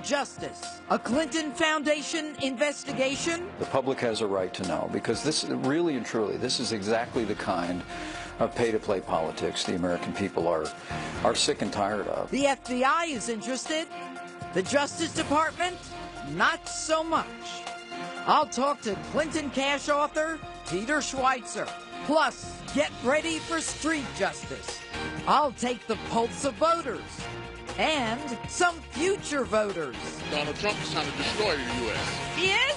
justice. A Clinton Foundation investigation? The public has a right to know, because this really and truly, this is exactly the kind of pay-to-play politics the American people are sick and tired of. The FBI is interested. The Justice Department, not so much. I'll talk to Clinton Cash author Peter Schweitzer. Plus, get ready for street justice. I'll take the pulse of voters and some future voters. Donald Trump is trying to destroy the U.S. He is?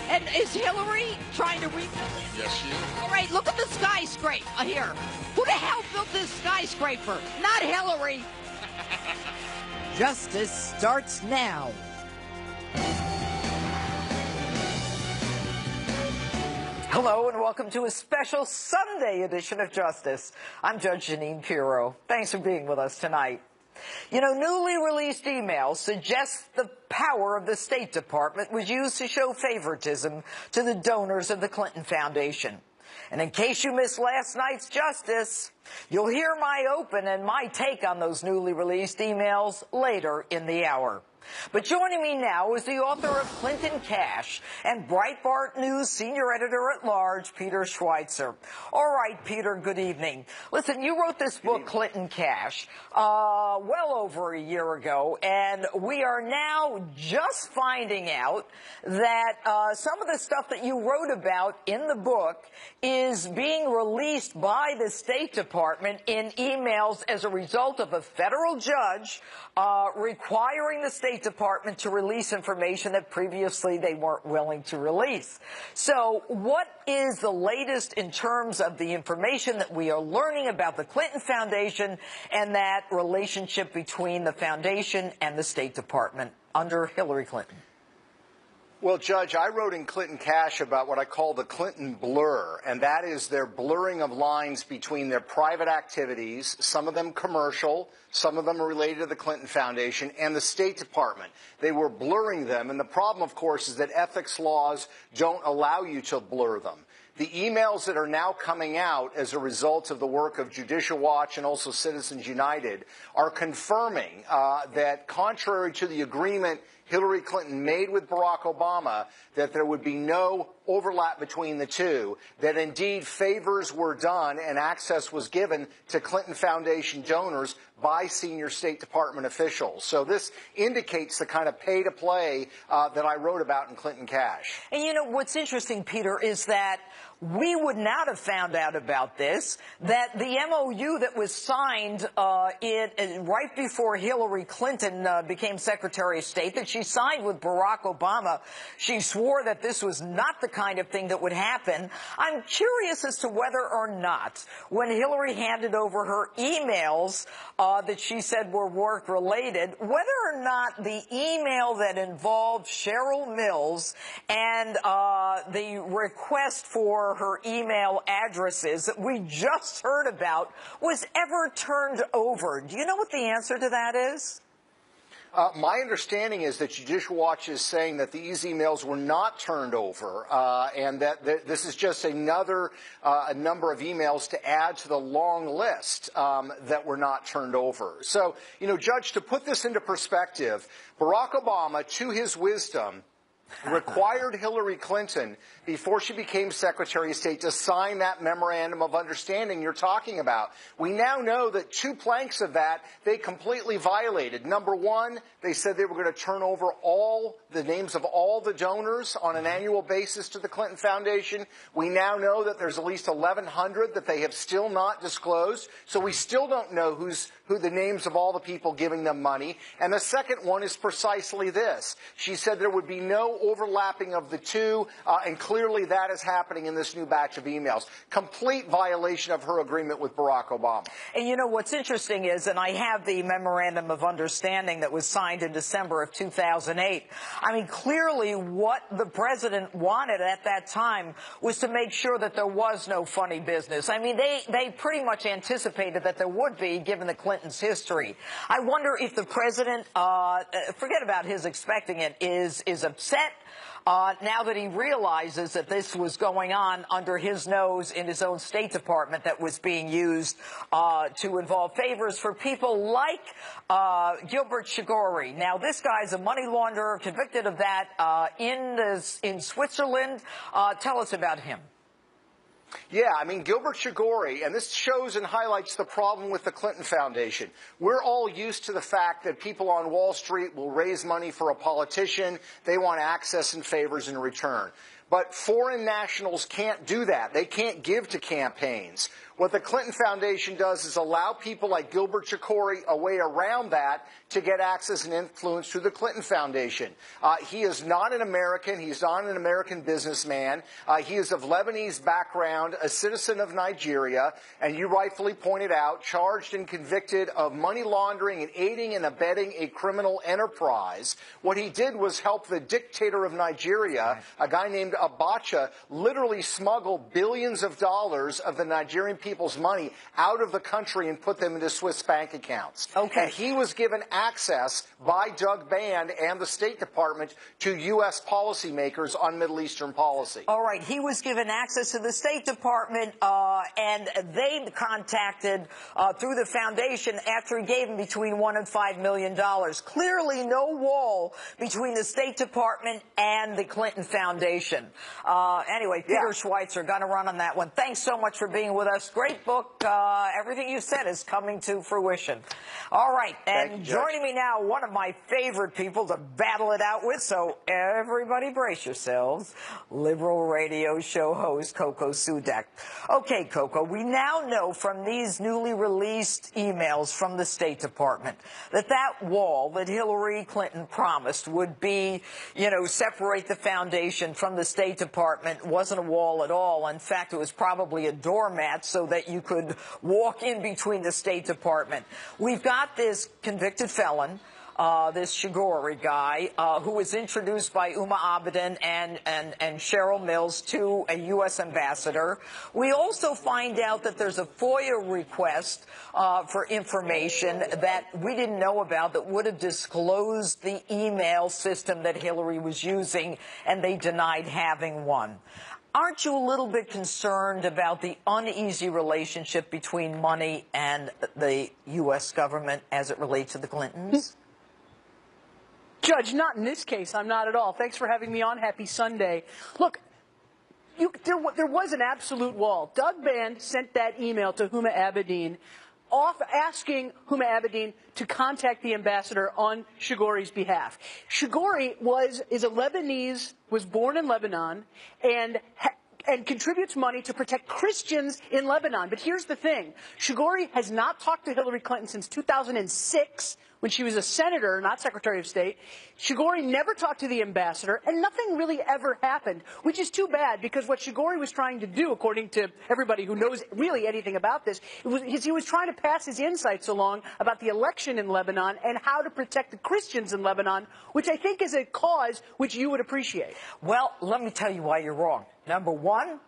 And is Hillary trying to rebuild it? Yes, she is. All right, look at the skyscraper here. Who the hell built this skyscraper? Not Hillary. Justice starts now. Hello and welcome to a special Sunday edition of Justice. I'm Judge Jeanine Pirro. Thanks for being with us tonight. You know, newly released emails suggest the power of the State Department was used to show favoritism to the donors of the Clinton Foundation. And in case you missed last night's Justice, you'll hear my open and my take on those newly released emails later in the hour. But joining me now is the author of Clinton Cash and Breitbart News senior editor-at-large, Peter Schweitzer. All right, Peter, good evening. Listen, you wrote this book, Clinton Cash, well over a year ago, and we are now just finding out that some of the stuff that you wrote about in the book is being released by the State Department in emails as a result of a federal judge requiring the State Department to release information that previously they weren't willing to release. So what is the latest in terms of the information that we are learning about the Clinton Foundation and that relationship between the foundation and the State Department under Hillary Clinton? Well, Judge, I wrote in Clinton Cash about what I call the Clinton blur, and that is their blurring of lines between their private activities, some of them commercial, some of them are related to the Clinton Foundation, and the State Department. They were blurring them, and the problem, of course, is that ethics laws don't allow you to blur them. The emails that are now coming out as a result of the work of Judicial Watch and also Citizens United are confirming that contrary to the agreement Hillary Clinton made with Barack Obama, that there would be no overlap between the two, that indeed favors were done and access was given to Clinton Foundation donors by senior State Department officials. So this indicates the kind of pay-to-play that I wrote about in Clinton Cash. And you know, what's interesting, Peter, is that we would not have found out about this, that the MOU that was signed right before Hillary Clinton became Secretary of State, that she signed with Barack Obama, she swore that this was not the kind of thing that would happen. I'm curious as to whether or not, when Hillary handed over her emails that she said were work-related, whether or not the email that involved Cheryl Mills and the request for her email addresses that we just heard about was ever turned over. Do you know what the answer to that is? My understanding is that Judicial Watch is saying that these emails were not turned over and that this is just another number of emails to add to the long list that were not turned over. So, you know, Judge, to put this into perspective, Barack Obama, to his wisdom, required Hillary Clinton, before she became Secretary of State, to sign that memorandum of understanding you're talking about. We now know that two planks of that they completely violated. Number one, they said they were going to turn over all the names of all the donors on an annual basis to the Clinton Foundation. We now know that there's at least 1,100 that they have still not disclosed. So we still don't know who the names of all the people giving them money. And the second one is precisely this. She said there would be no overlapping of the two, and clearly that is happening in this new batch of emails. Complete violation of her agreement with Barack Obama. And you know what's interesting is, and I have the memorandum of understanding that was signed in December of 2008. I mean, clearly what the president wanted at that time was to make sure that there was no funny business. I mean, they pretty much anticipated that there would be, given the Clinton Clinton's history. I wonder if the president, forget about his expecting it, is upset now that he realizes that this was going on under his nose in his own State Department that was being used to involve favors for people like Gilbert Chagoury. Now, this guy's a money launderer, convicted of that in Switzerland. Tell us about him. Yeah, I mean, Gilbert Chagoury, and this shows and highlights the problem with the Clinton Foundation. We're all used to the fact that people on Wall Street will raise money for a politician. They want access and favors in return. But foreign nationals can't do that. They can't give to campaigns. What the Clinton Foundation does is allow people like Gilbert Chagoury a way around that to get access and influence through the Clinton Foundation. He is not an American. He's not an American businessman. He is of Lebanese background, a citizen of Nigeria, and you rightfully pointed out, charged and convicted of money laundering and aiding and abetting a criminal enterprise. What he did was help the dictator of Nigeria, a guy named Abacha, literally smuggle billions of dollars of the Nigerian people's money out of the country and put them into Swiss bank accounts. Okay. And he was given access by Doug Band and the State Department to U.S. policymakers on Middle Eastern policy. All right. He was given access to the State Department, and they contacted through the foundation after he gave him between $1 and $5 million. Clearly no wall between the State Department and the Clinton Foundation. Anyway, Peter Schweitzer, going to run on that one. Thanks so much for being with us. Great book. Everything you said is coming to fruition. All right. And joining me now, one of my favorite people to battle it out with, so everybody brace yourselves, liberal radio show host Coco Sudeck. Okay, Coco, we now know from these newly released emails from the State Department that that wall that Hillary Clinton promised would be, you know, separate the foundation from the State Department wasn't a wall at all. In fact, it was probably a doormat so that you could walk in between the State Department. We've got this convicted felon, this Chagoury guy, who was introduced by Uma Abedin and Cheryl Mills to a U.S. ambassador. We also find out that there's a FOIA request for information that we didn't know about that would have disclosed the email system that Hillary was using, and they denied having one. Aren't you a little bit concerned about the uneasy relationship between money and the U.S. government as it relates to the Clintons? Judge, not in this case. I'm not at all. Thanks for having me on. Happy Sunday. Look, there was an absolute wall. Doug Band sent that email to Huma Abedin asking Huma Abedin to contact the ambassador on Chagoury's behalf. Chagoury is a Lebanese, was born in Lebanon, and contributes money to protect Christians in Lebanon. But here's the thing. Chagoury has not talked to Hillary Clinton since 2006, when she was a senator, not Secretary of State. Chagoury never talked to the ambassador, and nothing really ever happened, which is too bad, because what Chagoury was trying to do, according to everybody who knows really anything about this, he was trying to pass his insights along about the election in Lebanon and how to protect the Christians in Lebanon, which I think is a cause which you would appreciate. Well, let me tell you why you're wrong. Number one,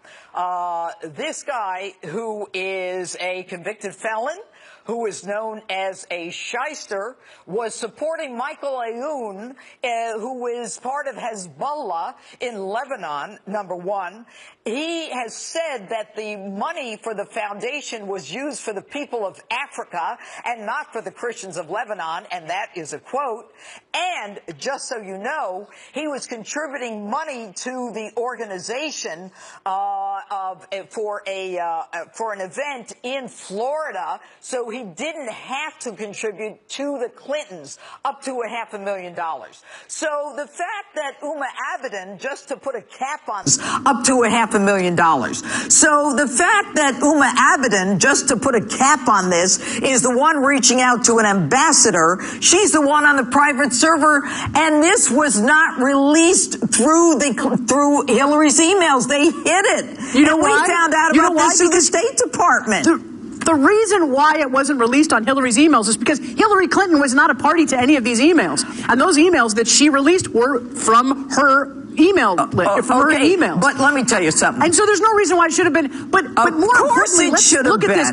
this guy who is a convicted felon, who is known as a shyster, was supporting Michael Aoun, who is part of Hezbollah in Lebanon, number one. He has said that the money for the foundation was used for the people of Africa and not for the Christians of Lebanon, and that is a quote. And just so you know, he was contributing money to the organization for an event in Florida, so he didn't have to contribute to the Clintons up to $500,000. So the fact that Uma Abedin, just to put a cap on up to $500,000. So the fact that Uma Abedin, just to put a cap on this, is the one reaching out to an ambassador. She's the one on the private server, and this was not released through Hillary's emails. They hid it. You know and why? We found out about this through the State Department. The reason why it wasn't released on Hillary's emails is because Hillary Clinton was not a party to any of these emails. And those emails that she released were from her email list, from her emails. But let me tell you something. And so there's no reason why it should have been. But more importantly, let's look at this.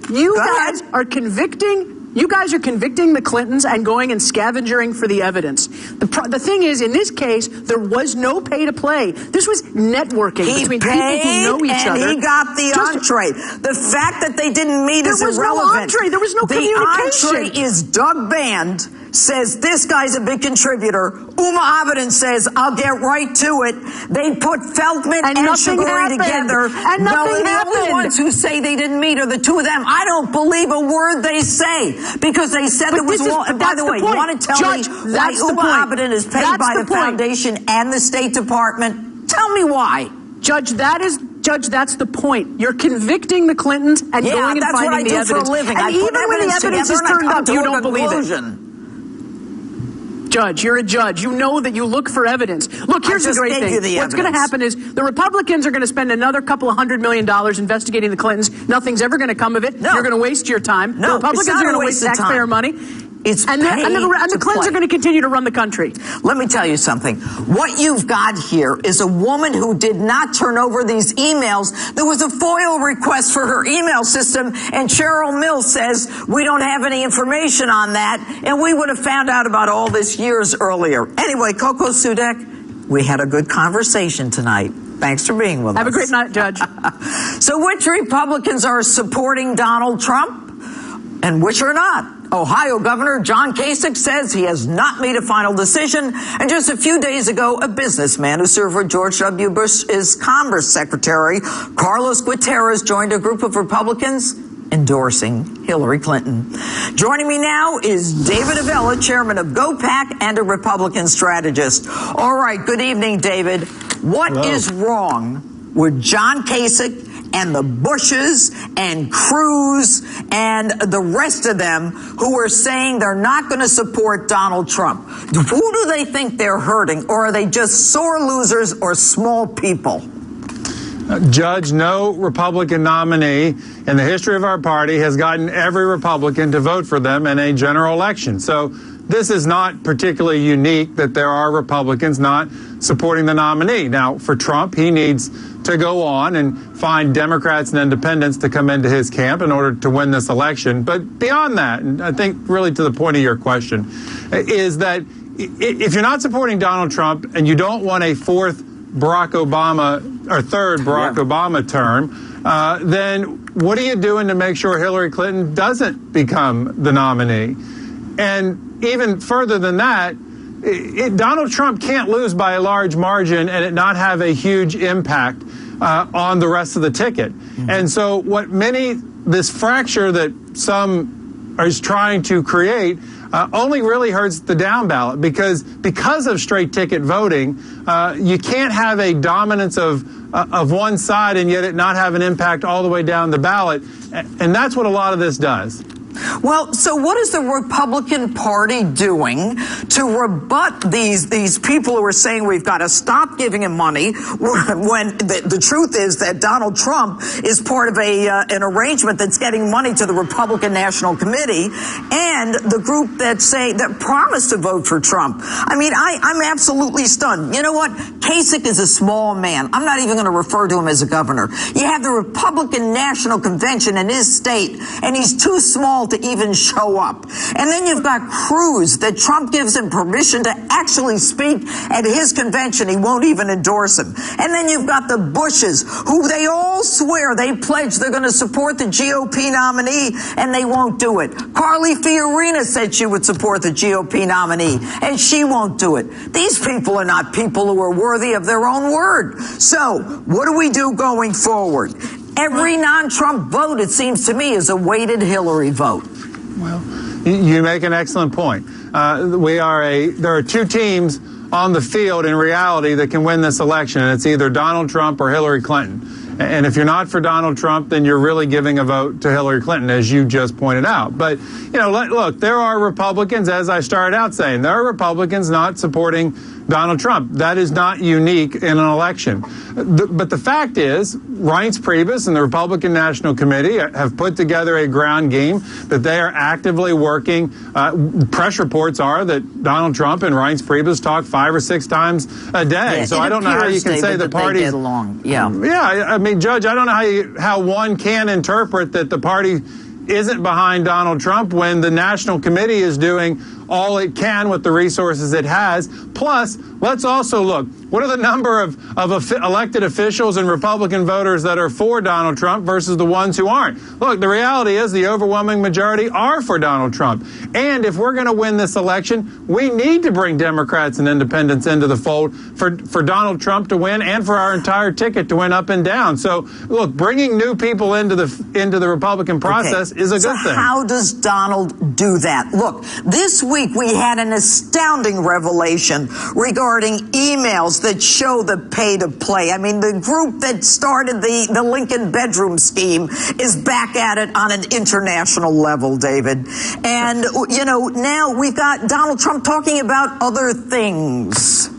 You guys are convicting You guys are convicting the Clintons and going and scavenging for the evidence. The thing is, in this case, there was no pay to play. This was networking between people who know each other. He got the entree. The fact that they didn't meet is irrelevant. There was no entree. There was no communication. The entree is Doug Band says this guy's a big contributor. Uma Abedin says, I'll get right to it. They put Feldman and Shiguri together. And nothing happened. The only ones who say they didn't meet are the two of them. I don't believe a word they say because they said there was one. And by the way, you want to tell me why Uma Abedin is paid by the foundation and the State Department? Tell me why. Judge, that's the point. You're convicting the Clintons and going and finding the evidence. Yeah, that's what I do for a living. And even when the evidence is turned up, you don't believe it. Judge, you're a judge. You know that you look for evidence. Look, here's the great thing. What's going to happen is the Republicans are going to spend another couple of $100 million investigating the Clintons. Nothing's ever going to come of it. No. You're going to waste your time. No, the Republicans are going to waste taxpayer money. And the Clintons are going to continue to run the country. Let me tell you something. What you've got here is a woman who did not turn over these emails. There was a FOIL request for her email system, and Cheryl Mills says we don't have any information on that, and we would have found out about all this years earlier. Anyway, Coco Sudek, we had a good conversation tonight. Thanks for being with us. Have a great night, Judge. So which Republicans are supporting Donald Trump and which are not? Ohio Governor John Kasich says he has not made a final decision. And just a few days ago, a businessman who served with George W. Bush as Commerce Secretary, Carlos Gutierrez, joined a group of Republicans endorsing Hillary Clinton. Joining me now is David Avella, chairman of GOPAC and a Republican strategist. All right, good evening, David. What is wrong with John Kasich and the Bushes and Cruz and the rest of them who are saying they're not going to support Donald Trump? Who do they think they're hurting, or are they just sore losers or small people? Judge, no Republican nominee in the history of our party has gotten every Republican to vote for them in a general election. So this is not particularly unique that there are Republicans not supporting the nominee. Now, for Trump, he needs to go on and find Democrats and independents to come into his camp in order to win this election. But beyond that, and I think really to the point of your question, is that if you're not supporting Donald Trump and you don't want a fourth Barack Obama or third Barack Obama term, then what are you doing to make sure Hillary Clinton doesn't become the nominee? And even further than that, Donald Trump can't lose by a large margin and it not have a huge impact on the rest of the ticket. And so this fracture that some is trying to create only really hurts the down ballot because of straight ticket voting, you can't have a dominance of one side and yet it not have an impact all the way down the ballot. And that's what a lot of this does. Well, so what is the Republican Party doing to rebut these people who are saying we've got to stop giving him money when the truth is that Donald Trump is part of an arrangement that's getting money to the Republican National Committee and the group that promised to vote for Trump? I mean, I'm absolutely stunned. You know what? Kasich is a small man. I'm not even going to refer to him as a governor. You have the Republican National Convention in his state, and he's too small to even show up. And then you've got Cruz, that Trump gives him permission to actually speak at his convention. He won't even endorse him. And then you've got the Bushes, who they all swear, they pledge they're going to support the GOP nominee, and they won't do it. Carly Fiorina said she would support the GOP nominee, and she won't do it. These people are not people who are worthy of their own word. So what do we do going forward? Every non-Trump vote, it seems to me, is a weighted Hillary vote. Well, you make an excellent point. There are two teams on the field in reality that can win this election, and it's either Donald Trump or Hillary Clinton. And if you're not for Donald Trump, then you're really giving a vote to Hillary Clinton, as you just pointed out. But, you know, look, there are Republicans, as I started out saying, there are Republicans not supporting Donald Trump. That is not unique in an election. But the fact is, Reince Priebus and the Republican National Committee have put together a ground game that they are actively working. Press reports are that Donald Trump and Reince Priebus talk 5 or 6 times a day. Yeah, so I don't know how you can say the parties get along. Yeah. Yeah, I mean, Judge, I don't know how one can interpret that the party isn't behind Donald Trump when the National Committee is doing all it can with the resources it has. Plus, let's also look, what are the number of elected officials and Republican voters that are for Donald Trump versus the ones who aren't? Look, the reality is the overwhelming majority are for Donald Trump. And if we're going to win this election, we need to bring Democrats and independents into the fold for Donald Trump to win and for our entire ticket to win up and down. So, look, bringing new people into the Republican process is a good thing. How does Donald do that? Look, this week we had an astounding revelation regarding emails that show the pay to play. I mean, the group that started the Lincoln bedroom scheme is back at it on an international level, David. And, you know, now we've got Donald Trump talking about other things.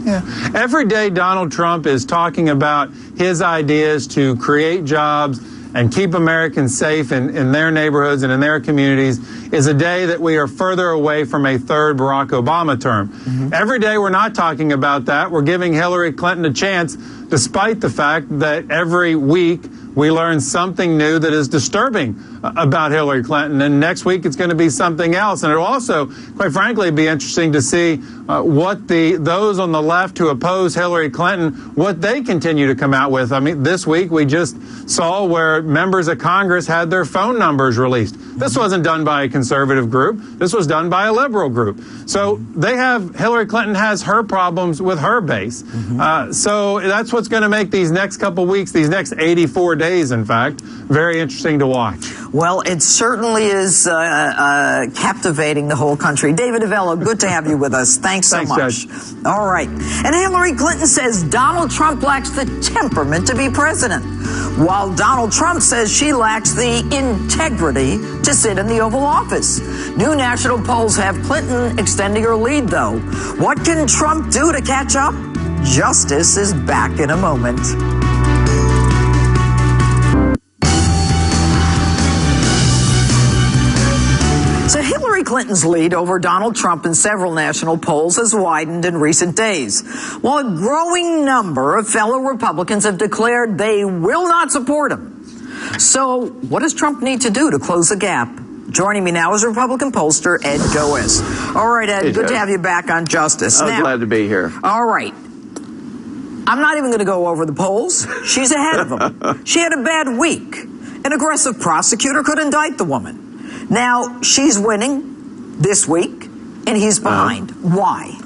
Yeah. Every day Donald Trump is talking about his ideas to create jobs and keep Americans safe in their neighborhoods and in their communities is a day that we are further away from a third Barack Obama term. Every day we're not talking about that. We're giving Hillary Clinton a chance, despite the fact that every week we learn something new that is disturbing about Hillary Clinton. And next week it's going to be something else. And it'll also, quite frankly, be interesting to see what those on the left who oppose Hillary Clinton, what they continue to come out with. I mean, this week we just saw where members of Congress had their phone numbers released. This wasn't done by a conservative group. This was done by a liberal group. So Hillary Clinton has her problems with her base. So that's what's going to make these next couple weeks, these next 84 days, in fact, very interesting to watch. Well, it certainly is captivating the whole country. David Avello, good to have you with us. Thanks so much. Judge. All right. And Hillary Clinton says Donald Trump lacks the temperament to be president, while Donald Trump says she lacks the integrity to sit in the Oval Office. New national polls have Clinton extending her lead, though. What can Trump do to catch up? Justice is back in a moment. So Hillary Clinton's lead over Donald Trump in several national polls has widened in recent days, while a growing number of fellow Republicans have declared they will not support him. So what does Trump need to do to close the gap? Joining me now is Republican pollster Ed Goes. All right, Ed, good to have you back on Justice. I'm glad to be here. All right. I'm not even going to go over the polls. She's ahead of them. She had a bad week. An aggressive prosecutor could indict the woman. Now, she's winning this week, and he's behind. Why?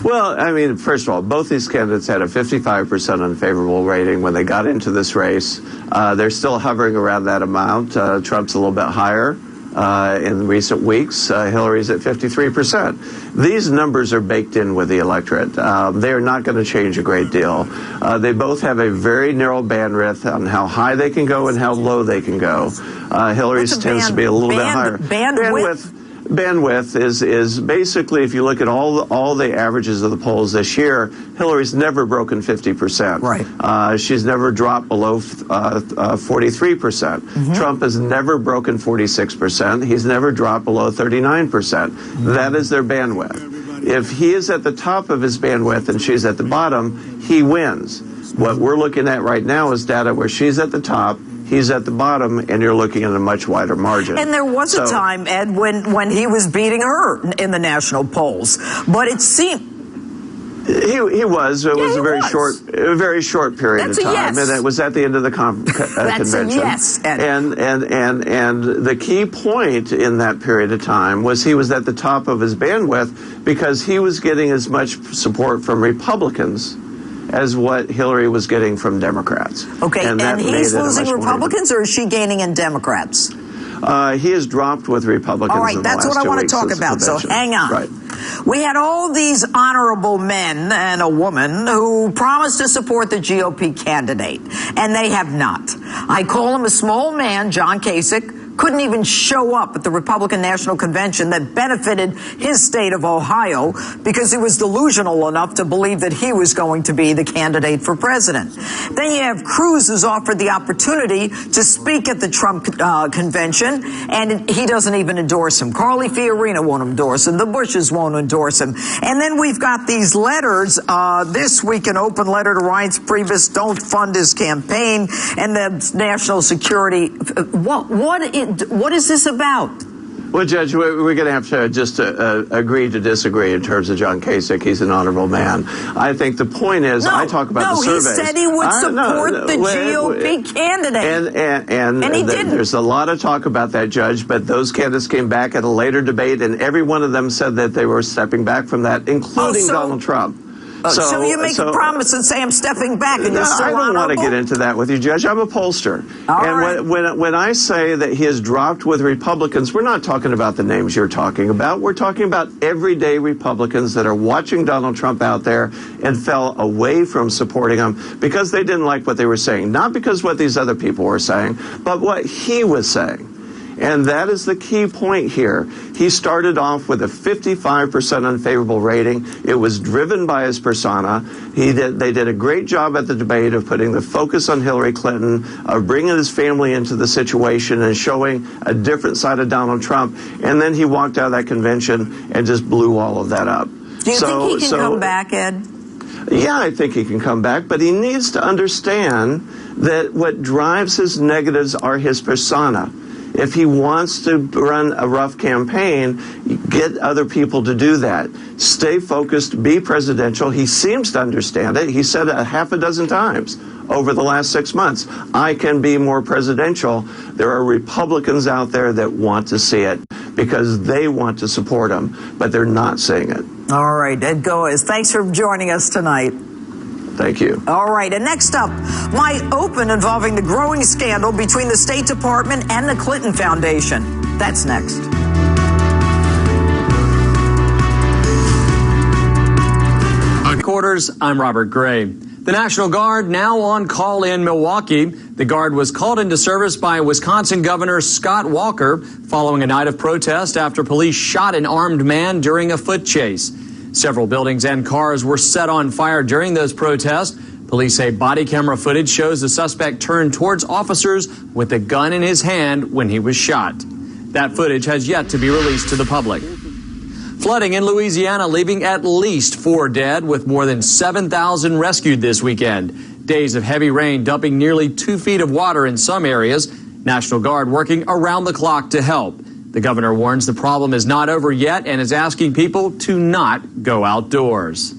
Well, I mean, first of all, both these candidates had a 55% unfavorable rating when they got into this race. They're still hovering around that amount. Trump's a little bit higher in recent weeks. Hillary's at 53%. These numbers are baked in with the electorate. They are not going to change a great deal. They both have a very narrow bandwidth on how high they can go and how low they can go. Hillary's tends to be a little bit higher. Bandwidth is basically, if you look at all the averages of the polls this year, Hillary's never broken 50%. Right. She's never dropped below 43%. Trump has never broken 46%. He's never dropped below 39%. That is their bandwidth. If he is at the top of his bandwidth and she's at the bottom, he wins. What we're looking at right now is data where she's at the top, he's at the bottom, and you're looking at a much wider margin. And there was a time, Ed, when he was beating her in the national polls. But it seemed... He was. It was a very short period of time. And it was at the end of the convention. That's a yes, Ed. And the key point in that period of time was he was at the top of his bandwidth because he was getting as much support from Republicans as what Hillary was getting from Democrats. Okay, and he's losing Republicans, or is she gaining in Democrats? He has dropped with Republicans. All right, that's what I want to talk about, so hang on. Right. We had all these honorable men and a woman who promised to support the GOP candidate, and they have not. I call him a small man, John Kasich, couldn't even show up at the Republican National Convention that benefited his state of Ohio because he was delusional enough to believe that he was going to be the candidate for president. Then you have Cruz, who's offered the opportunity to speak at the Trump convention, and he doesn't even endorse him. Carly Fiorina won't endorse him. The Bushes won't endorse him. And then we've got these letters this week, an open letter to Reince Priebus, don't fund his campaign, and the national security. what is this about? Well, Judge, we're going to have to just agree to disagree in terms of John Kasich. He's an honorable man. I think the point is, I talk about the surveys. No, he said he would support the GOP candidate. And he didn't. There's a lot of talk about that, Judge, but those candidates came back at a later debate, and every one of them said that they were stepping back from that, including Donald Trump. So you make a promise and say I'm stepping back, and you're still honorable? I don't want to get into that with you, Judge. I'm a pollster. When I say that he has dropped with Republicans, we're not talking about the names you're talking about. We're talking about everyday Republicans that are watching Donald Trump out there and fell away from supporting him because they didn't like what they were saying. Not because what these other people were saying, but what he was saying. And that is the key point here. He started off with a 55% unfavorable rating. It was driven by his persona. They did a great job at the debate of putting the focus on Hillary Clinton, of bringing his family into the situation and showing a different side of Donald Trump. And then he walked out of that convention and just blew all of that up. Do you think he can come back, Ed? Yeah, I think he can come back, but he needs to understand that what drives his negatives are his persona. If he wants to run a rough campaign, get other people to do that. Stay focused, be presidential. He seems to understand it. He said it a half a dozen times over the last 6 months. I can be more presidential. There are Republicans out there that want to see it because they want to support him, but they're not saying it. All right, Ed Goes, thanks for joining us tonight. Thank you. All right, and next up, my open involving the growing scandal between the State Department and the Clinton Foundation. That's next. Headquarters, I'm Robert Gray. The National Guard now on call in Milwaukee. The Guard was called into service by Wisconsin Governor Scott Walker following a night of protest after police shot an armed man during a foot chase. Several buildings and cars were set on fire during those protests. Police say body camera footage shows the suspect turned towards officers with a gun in his hand when he was shot. That footage has yet to be released to the public. Flooding in Louisiana, leaving at least 4 dead, with more than 7,000 rescued this weekend. Days of heavy rain dumping nearly 2 feet of water in some areas. National Guard working around the clock to help. The governor warns the problem is not over yet and is asking people to not go outdoors.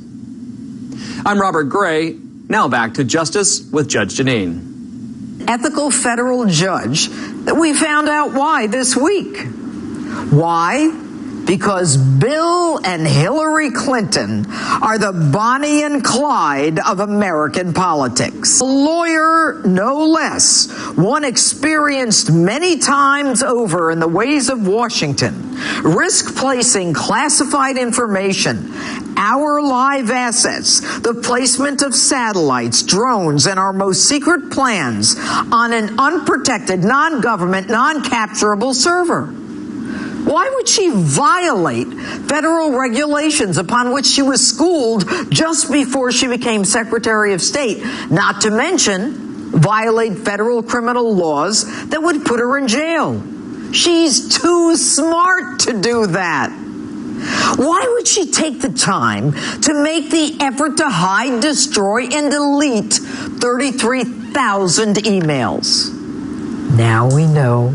I'm Robert Gray. Now back to Justice with Judge Jeanine. Ethical federal judge that we found out why this week. Why? Because Bill and Hillary Clinton are the Bonnie and Clyde of American politics. A lawyer, no less, one experienced many times over in the ways of Washington, risk placing classified information, our live assets, the placement of satellites, drones, and our most secret plans on an unprotected, non-government, non-capturable server. Why would she violate federal regulations upon which she was schooled just before she became Secretary of State? Not to mention, violate federal criminal laws that would put her in jail. She's too smart to do that. Why would she take the time to make the effort to hide, destroy, and delete 33,000 emails? Now we know.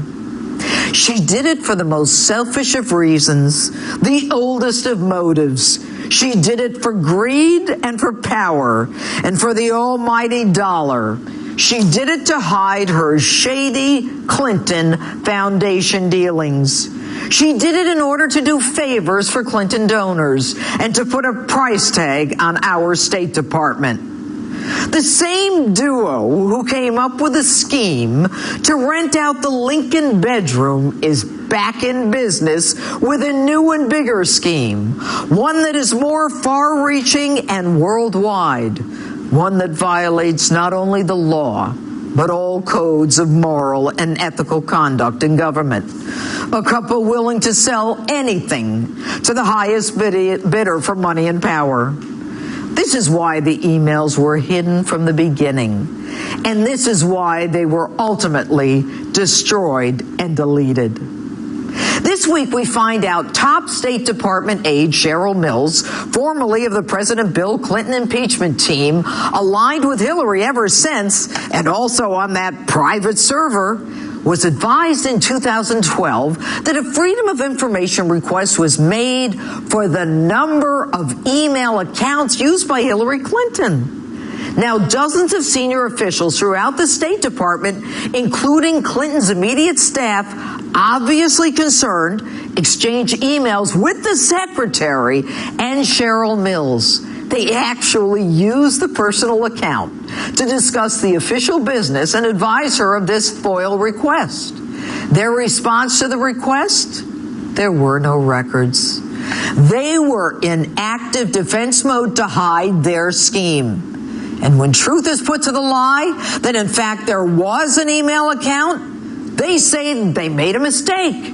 She did it for the most selfish of reasons, the oldest of motives. She did it for greed and for power and for the almighty dollar. She did it to hide her shady Clinton Foundation dealings. She did it in order to do favors for Clinton donors and to put a price tag on our State Department. The same duo who came up with a scheme to rent out the Lincoln bedroom is back in business with a new and bigger scheme, one that is more far-reaching and worldwide, one that violates not only the law, but all codes of moral and ethical conduct in government. A couple willing to sell anything to the highest bidder for money and power. This is why the emails were hidden from the beginning. And this is why they were ultimately destroyed and deleted. This week we find out top State Department aide Cheryl Mills, formerly of the President Bill Clinton impeachment team, aligned with Hillary ever since, and also on that private server, was advised in 2012 that a Freedom of Information request was made for the number of email accounts used by Hillary Clinton. Now, dozens of senior officials throughout the State Department, including Clinton's immediate staff, obviously concerned, exchanged emails with the secretary and Cheryl Mills. They actually used the personal account to discuss the official business and advise her of this FOIL request. Their response to the request? There were no records. They were in active defense mode to hide their scheme. And when truth is put to the lie, that in fact there was an email account, they say they made a mistake.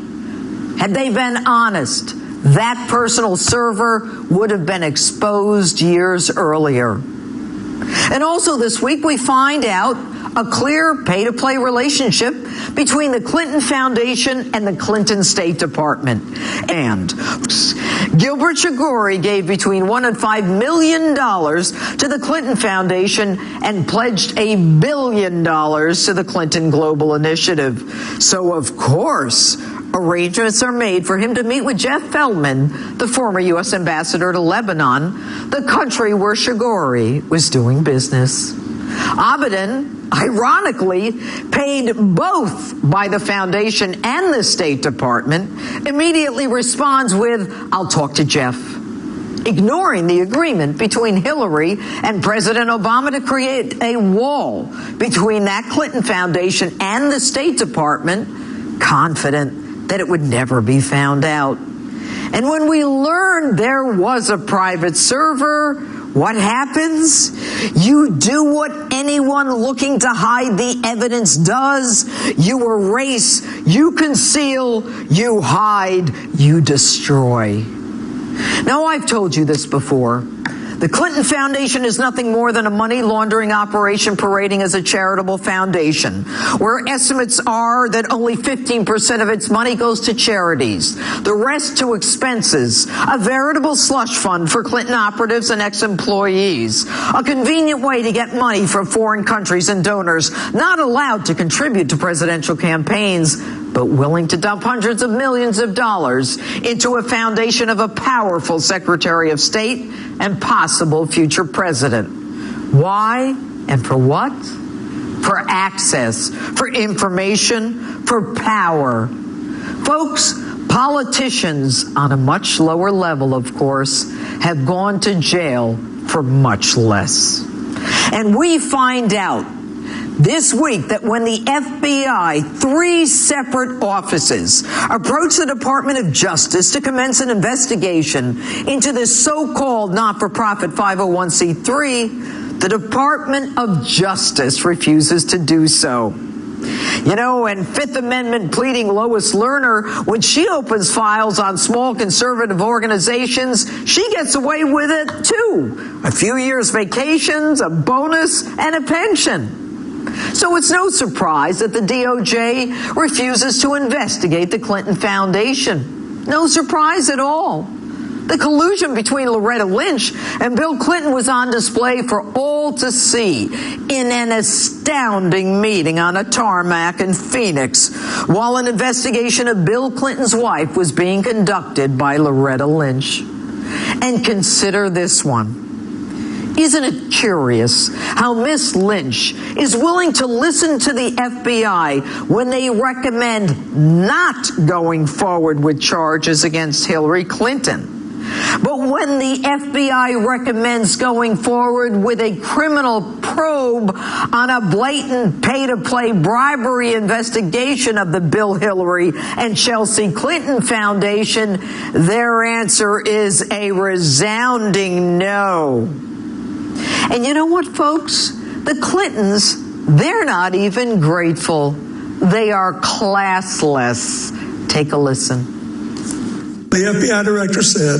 Had they been honest, that personal server would have been exposed years earlier. And also this week we find out a clear pay-to-play relationship between the Clinton Foundation and the Clinton State Department. And Gilbert Chagoury gave between $1 and $5 million to the Clinton Foundation and pledged $1 billion to the Clinton Global Initiative. So, of course, arrangements are made for him to meet with Jeff Feldman, the former U.S. ambassador to Lebanon, the country where Chagoury was doing business. Abadan, ironically, paid both by the foundation and the State Department, immediately responds with, "I'll talk to Jeff," ignoring the agreement between Hillary and President Obama to create a wall between that Clinton Foundation and the State Department, confident that it would never be found out. And when we learned there was a private server, what happens? You do what anyone looking to hide the evidence does. You erase, you conceal, you hide, you destroy. Now, I've told you this before. The Clinton Foundation is nothing more than a money laundering operation parading as a charitable foundation, where estimates are that only 15% of its money goes to charities, the rest to expenses, a veritable slush fund for Clinton operatives and ex-employees, a convenient way to get money from foreign countries and donors not allowed to contribute to presidential campaigns, but willing to dump hundreds of millions of dollars into a foundation of a powerful Secretary of State and possible future president. Why and for what? For access, for information, for power. Folks, politicians on a much lower level, of course, have gone to jail for much less. And we find out this week that when the FBI, 3 separate offices, approached the Department of Justice to commence an investigation into this so-called not-for-profit 501c3, the Department of Justice refuses to do so. You know, and Fifth Amendment pleading Lois Lerner, when she opens files on small conservative organizations, she gets away with it too. A few years vacations, a bonus, and a pension. So it's no surprise that the DOJ refuses to investigate the Clinton Foundation. No surprise at all. The collusion between Loretta Lynch and Bill Clinton was on display for all to see in an astounding meeting on a tarmac in Phoenix, while an investigation of Bill Clinton's wife was being conducted by Loretta Lynch. And consider this one. Isn't it curious how Miss Lynch is willing to listen to the FBI when they recommend not going forward with charges against Hillary Clinton? But when the FBI recommends going forward with a criminal probe on a blatant pay-to-play bribery investigation of the Bill Hillary and Chelsea Clinton Foundation, their answer is a resounding no. And you know what, folks? The Clintons, they're not even grateful. They are classless. Take a listen. The FBI director said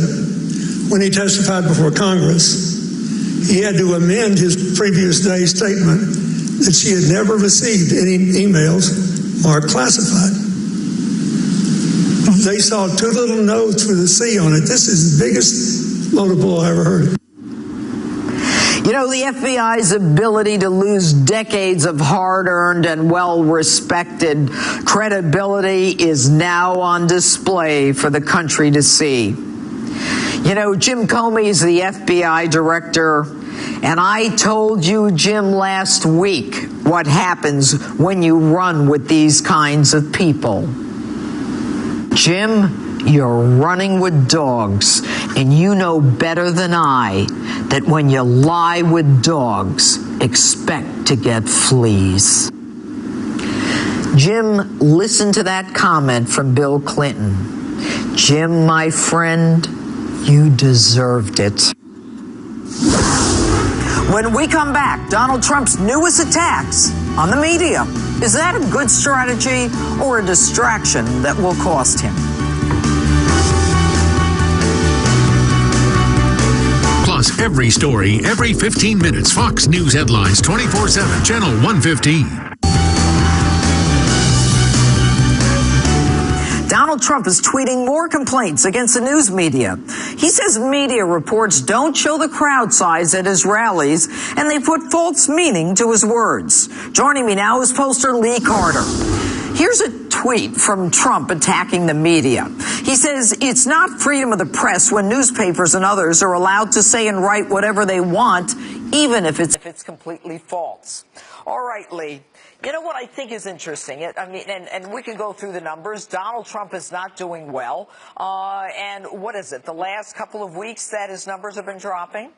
when he testified before Congress, he had to amend his previous day statement that she had never received any emails marked classified. They saw 2 little notes with a C on it. This is the biggest load of bull I ever heard. You know, the FBI's ability to lose decades of hard-earned and well-respected credibility is now on display for the country to see. You know, Jim Comey is the FBI director, and I told you, Jim, last week what happens when you run with these kinds of people. Jim, you're running with dogs, and you know better than I that when you lie with dogs, expect to get fleas. Jim, listen to that comment from Bill Clinton. Jim, my friend, you deserved it. When we come back, Donald Trump's newest attacks on the media. Is that a good strategy or a distraction that will cost him? Plus, every story, every 15 minutes. Fox News headlines 24/7, Channel 115. Donald Trump is tweeting more complaints against the news media. He says media reports don't show the crowd size at his rallies, and they put false meaning to his words. Joining me now is pollster Lee Carter. Here's a tweet from Trump attacking the media. He says it's not freedom of the press when newspapers and others are allowed to say and write whatever they want, even if it's completely false. All right, Lee. You know what I think is interesting? I mean, and we can go through the numbers. Donald Trump is not doing well. And what is it, the last couple of weeks that his numbers have been dropping?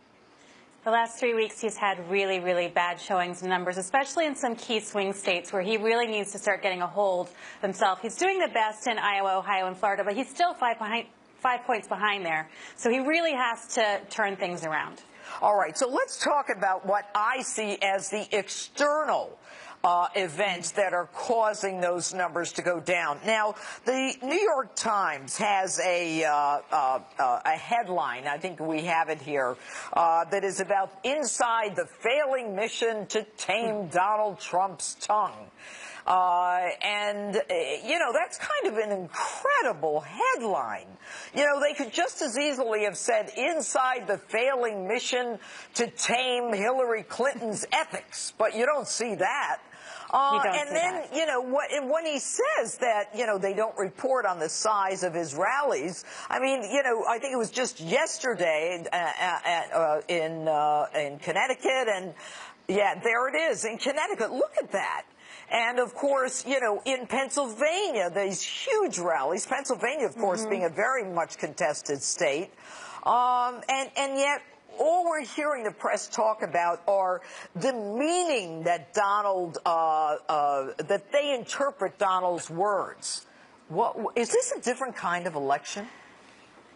The last 3 weeks, he's had really, really bad showings and numbers, especially in some key swing states where he really needs to start getting a hold of himself. He's doing the best in Iowa, Ohio, and Florida, but he's still 5 points behind there. So he really has to turn things around. All right, so let's talk about what I see as the external events that are causing those numbers to go down. Now, the New York Times has a headline, I think we have it here, that is about inside the failing mission to tame Donald Trump's tongue. You know, that's kind of an incredible headline. You know, they could just as easily have said inside the failing mission to tame Hillary Clinton's ethics, but you don't see that. And then, you know, when he says that, you know, they don't report on the size of his rallies, I mean, you know, I think it was just yesterday in Connecticut, and yeah, there it is in Connecticut. Look at that. And, of course, you know, in Pennsylvania, these huge rallies, Pennsylvania, of course, being a very much contested state, and yet all we're hearing the press talk about are the meaning that that they interpret Donald's words. Is this a different kind of election?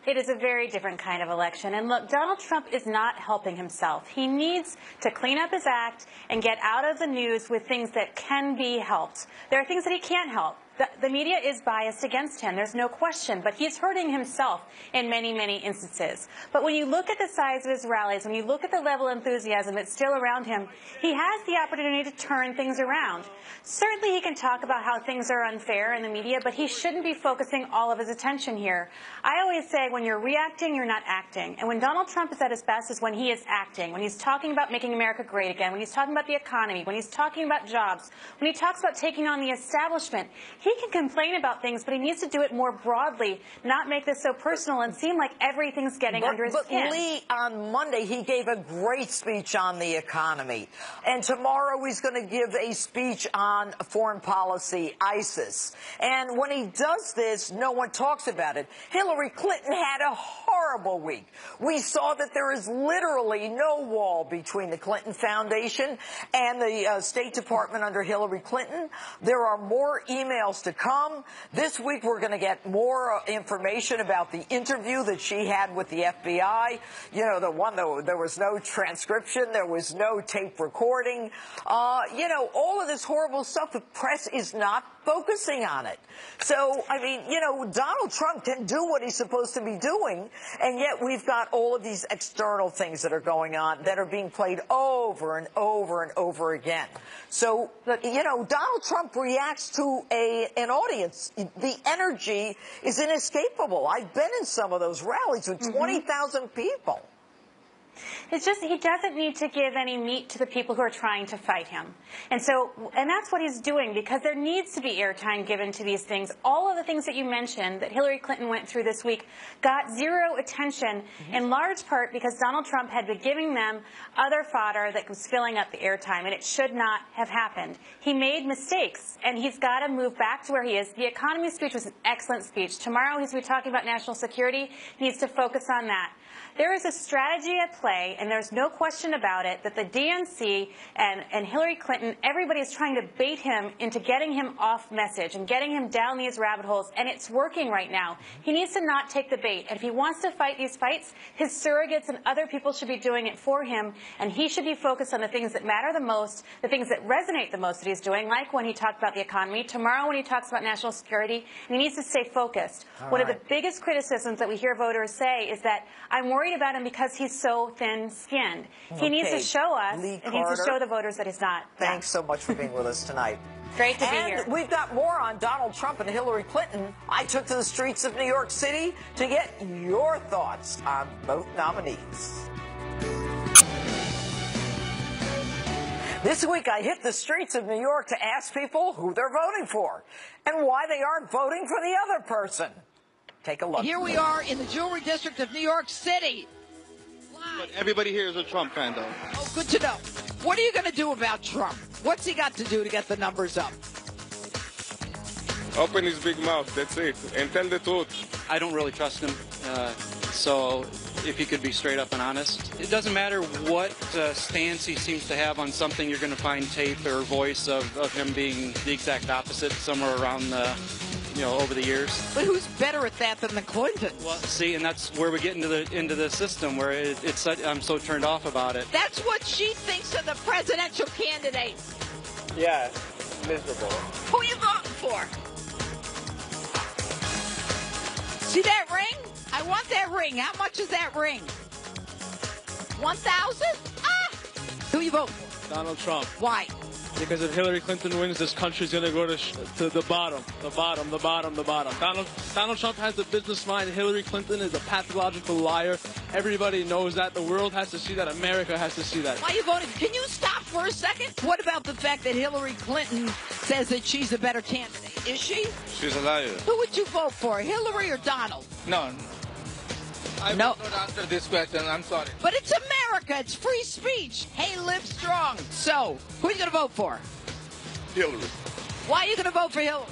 It is a very different kind of election. And look, Donald Trump is not helping himself. He needs to clean up his act and get out of the news with things that can be helped. There are things that he can't help. The media is biased against him. There's no question. But he's hurting himself in many, many instances. But when you look at the size of his rallies, when you look at the level of enthusiasm that's still around him, he has the opportunity to turn things around. Certainly he can talk about how things are unfair in the media, but he shouldn't be focusing all of his attention here. I always say when you're reacting, you're not acting. And when Donald Trump is at his best is when he is acting, when he's talking about making America great again, when he's talking about the economy, when he's talking about jobs, when he talks about taking on the establishment. He can complain about things, but he needs to do it more broadly, not make this so personal and seem like everything's getting under his skin. But Lee, on Monday, he gave a great speech on the economy. And tomorrow he's going to give a speech on foreign policy, ISIS. And when he does this, no one talks about it. Hillary Clinton had a horrible week. We saw that there is literally no wall between the Clinton Foundation and the State Department under Hillary Clinton. There are more emails to come. This week we're going to get more information about the interview that she had with the FBI. You know, the one that there was no transcription, there was no tape recording. You know, all of this horrible stuff, the press is not focusing on it. So, I mean, you know, Donald Trump can do what he's supposed to be doing, and yet we've got all of these external things that are going on that are being played over and over and over again. So, you know, Donald Trump reacts to an audience. The energy is inescapable. I've been in some of those rallies with 20,000 people. It's just he doesn't need to give any meat to the people who are trying to fight him. And that's what he's doing, because there needs to be airtime given to these things. All of the things that you mentioned that Hillary Clinton went through this week got zero attention, in large part because Donald Trump had been giving them other fodder that was filling up the airtime, and it should not have happened. He made mistakes, and he's got to move back to where he is. The economy speech was an excellent speech. Tomorrow he's going to be talking about national security. He needs to focus on that. There is a strategy at play, and there's no question about it, that the DNC and Hillary Clinton, everybody is trying to bait him into getting him off message and getting him down these rabbit holes, and it's working right now. He needs to not take the bait, and if he wants to fight these fights, his surrogates and other people should be doing it for him, and he should be focused on the things that matter the most, the things that resonate the most that he's doing, like when he talked about the economy, tomorrow when he talks about national security, and he needs to stay focused. One of the biggest criticisms that we hear voters say is that I'm worried about him because he's so thin-skinned. He needs to show us, and he needs to show the voters that he's not. Thanks so much for being with us tonight. Great to be here. And we've got more on Donald Trump and Hillary Clinton. I took to the streets of New York City to get your thoughts on both nominees. This week, I hit the streets of New York to ask people who they're voting for and why they aren't voting for the other person. Take a look. Here we are in the Jewelry District of New York City. But everybody here is a Trump fan, though. Oh, good to know. What are you going to do about Trump? What's he got to do to get the numbers up? Open his big mouth, that's it, and tell the truth. I don't really trust him, so if he could be straight up and honest. It doesn't matter what stance he seems to have on something, you're going to find tape or voice of him being the exact opposite somewhere around the, over the years. But who's better at that than the Clintons? Well, see, and that's where we get into the system where I'm so turned off about it. That's what she thinks of the presidential candidates. Yeah, miserable. Who are you voting for? See that ring? I want that ring. How much is that ring? 1,000? Ah! Who you vote for? Donald Trump. Why? Because if Hillary Clinton wins, this country's going to go to the bottom. Donald Trump has the business mind. Hillary Clinton is a pathological liar. Everybody knows that. The world has to see that. America has to see that. Why are you voting? Can you stop for a second? What about the fact that Hillary Clinton says that she's a better candidate? Is she? She's a liar. Who would you vote for, Hillary or Donald? No. I No. will not answer this question. I'm sorry. But it's America. It's free speech. Hey, live strong. So, who are you going to vote for? Hillary. Why are you going to vote for Hillary?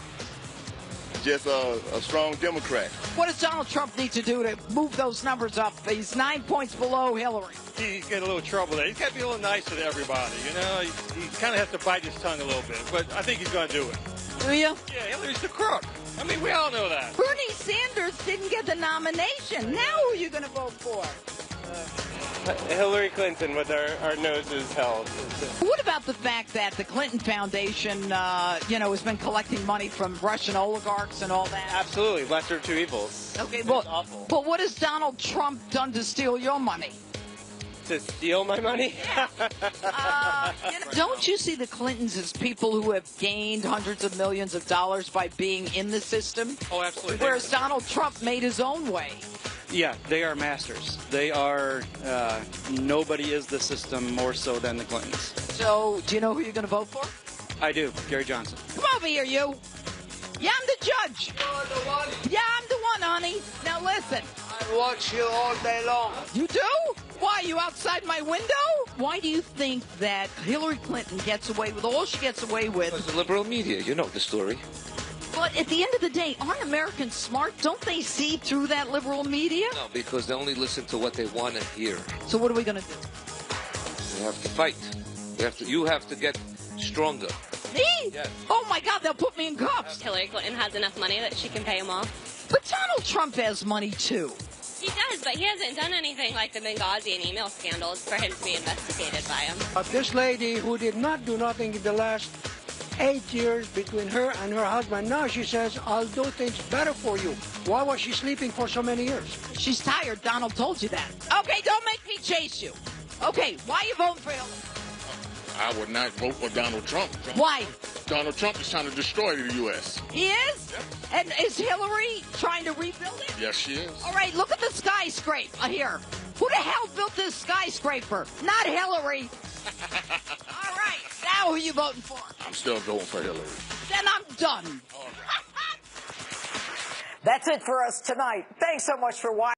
Just a strong Democrat. What does Donald Trump need to do to move those numbers up? He's 9 points below Hillary. He's getting a little trouble there. He's got to be a little nicer to everybody, He kind of has to bite his tongue a little bit, but I think he's going to do it. Do you? Yeah, Hillary's the crook. I mean, we all know that. Bernie Sanders didn't get the nomination. Now who are you going to vote for? Hillary Clinton with our noses held. What about the fact that the Clinton Foundation, has been collecting money from Russian oligarchs and all that? Absolutely. Lesser of two evils. Okay, well, but what has Donald Trump done to steal your money? To steal my money? Don't you see the Clintons as people who have gained hundreds of millions of dollars by being in the system? Oh, absolutely. Whereas Donald Trump made his own way. Yeah, they are masters. They are, nobody is the system more so than the Clintons. So, do you know who you're going to vote for? I do, Gary Johnson. Come over here, you. Yeah, I'm the judge. You're the one. Yeah, I'm the one, honey. Now listen. I watch you all day long. You do? Why, you outside my window? Why do you think that Hillary Clinton gets away with all she gets away with? It's the liberal media. You know the story. But at the end of the day, aren't Americans smart? Don't they see through that liberal media? No, because they only listen to what they want to hear. So what are we going to do? We have to fight. You have to get stronger. Me? Yes. Oh, my God, they'll put me in cuffs. Hillary Clinton has enough money that she can pay them off. But Donald Trump has money, too. He does, but he hasn't done anything like the Benghazi and email scandals for him to be investigated by him. This lady who did not do nothing in the last 8 years between her and her husband, now she says, I'll do things better for you. Why was she sleeping for so many years? She's tired. Donald told you that. Okay, don't make me chase you. Okay, why are you voting for Hillary? I would not vote for Donald Trump. Why? Donald Trump is trying to destroy the U.S. He is? Yep. And is Hillary trying to rebuild it? Yes, she is. All right, look at the skyscraper here. Who the hell built this skyscraper? Not Hillary. All right, now who are you voting for? I'm still voting for Hillary. Then I'm done. That's it for us tonight. Thanks so much for watching.